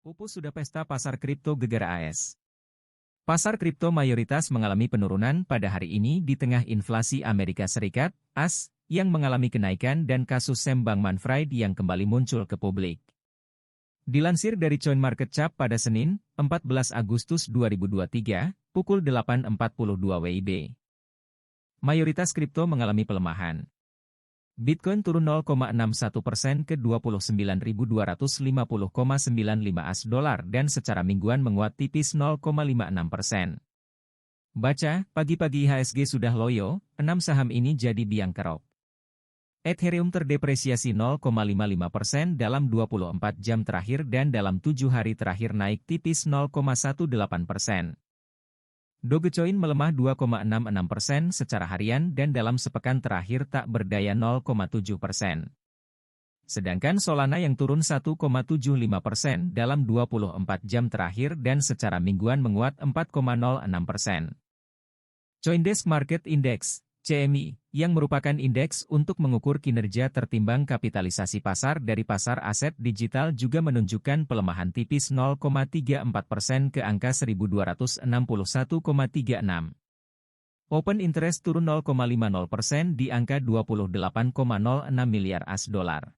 Pupus sudah pesta pasar kripto gegar AS. Pasar kripto mayoritas mengalami penurunan pada hari ini di tengah inflasi Amerika Serikat, AS, yang mengalami kenaikan dan kasus Sam Bankman-Fried yang kembali muncul ke publik. Dilansir dari CoinMarketCap pada Senin, 14 Agustus 2023, pukul 8.42 WIB. Mayoritas kripto mengalami pelemahan. Bitcoin turun 0,61% ke 29.250,95 US$ dan secara mingguan menguat tipis 0,56%. Baca, pagi-pagi IHSG sudah loyo, 6 saham ini jadi biang kerok. Ethereum terdepresiasi 0,55% dalam 24 jam terakhir dan dalam 7 hari terakhir naik tipis 0,18%. Dogecoin melemah 2,66% secara harian dan dalam sepekan terakhir tak berdaya 0,7%. Sedangkan Solana yang turun 1,75% dalam 24 jam terakhir dan secara mingguan menguat 4,06%. CoinDesk Market Index, CMI, yang merupakan indeks untuk mengukur kinerja tertimbang kapitalisasi pasar dari pasar aset digital juga menunjukkan pelemahan tipis 0,34% ke angka 1.261,36. Open interest turun 0,50% di angka 28,06 miliar US$.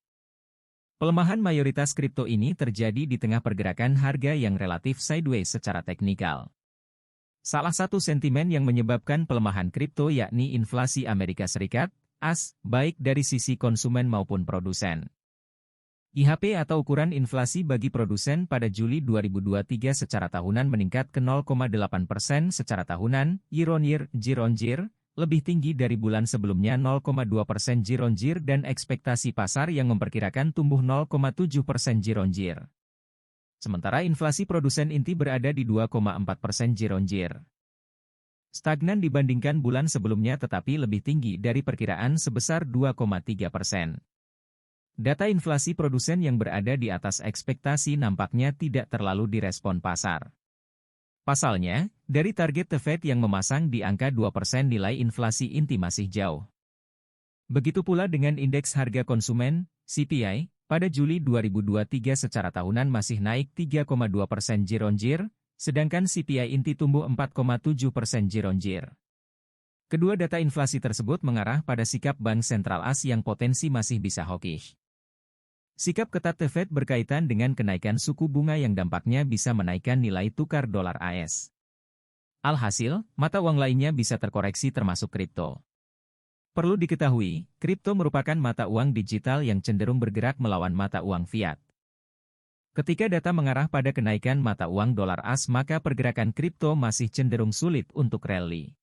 Pelemahan mayoritas kripto ini terjadi di tengah pergerakan harga yang relatif sideways secara teknikal. Salah satu sentimen yang menyebabkan pelemahan kripto yakni inflasi Amerika Serikat, AS, baik dari sisi konsumen maupun produsen. IHP atau ukuran inflasi bagi produsen pada Juli 2023 secara tahunan meningkat ke 0,8% secara tahunan, year-on-year, lebih tinggi dari bulan sebelumnya 0,2% year-on-year dan ekspektasi pasar yang memperkirakan tumbuh 0,7% year-on-year. Sementara inflasi produsen inti berada di 2,4% year-on-year. Stagnan dibandingkan bulan sebelumnya tetapi lebih tinggi dari perkiraan sebesar 2,3%. Data inflasi produsen yang berada di atas ekspektasi nampaknya tidak terlalu direspon pasar. Pasalnya, dari target The Fed yang memasang di angka 2% nilai inflasi inti masih jauh. Begitu pula dengan indeks harga konsumen, CPI, pada Juli 2023 secara tahunan masih naik 3,2% year-on-year, sedangkan CPI inti tumbuh 4,7% year-on-year. Kedua data inflasi tersebut mengarah pada sikap Bank Sentral AS yang potensi masih bisa hawkish. Sikap ketat The Fed berkaitan dengan kenaikan suku bunga yang dampaknya bisa menaikkan nilai tukar dolar AS. Alhasil, mata uang lainnya bisa terkoreksi termasuk kripto. Perlu diketahui, kripto merupakan mata uang digital yang cenderung bergerak melawan mata uang fiat. Ketika data mengarah pada kenaikan mata uang dolar AS maka pergerakan kripto masih cenderung sulit untuk rally.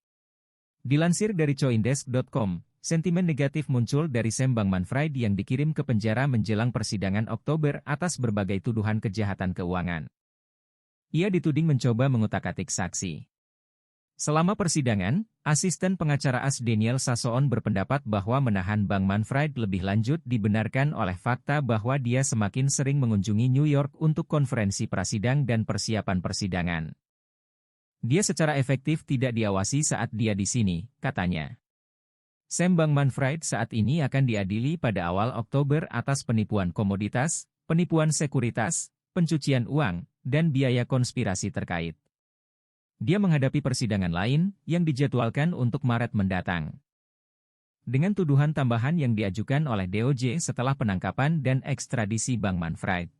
Dilansir dari coindesk.com, sentimen negatif muncul dari Sam Bankman-Fried yang dikirim ke penjara menjelang persidangan Oktober atas berbagai tuduhan kejahatan keuangan. Ia dituding mencoba mengutak-atik saksi. Selama persidangan, asisten pengacara AS Daniel Sassoon berpendapat bahwa menahan Bankman-Fried lebih lanjut dibenarkan oleh fakta bahwa dia semakin sering mengunjungi New York untuk konferensi prasidang dan persiapan persidangan. Dia secara efektif tidak diawasi saat dia di sini, katanya. Sam Bankman-Fried saat ini akan diadili pada awal Oktober atas penipuan komoditas, penipuan sekuritas, pencucian uang, dan biaya konspirasi terkait. Dia menghadapi persidangan lain, yang dijadwalkan untuk Maret mendatang. Dengan tuduhan tambahan yang diajukan oleh DOJ setelah penangkapan dan ekstradisi Bankman-Fried.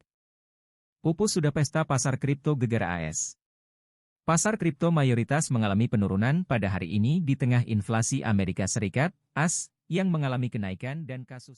Pupus sudah pesta pasar kripto gegar AS. Pasar kripto mayoritas mengalami penurunan pada hari ini di tengah inflasi Amerika Serikat, AS, yang mengalami kenaikan dan kasus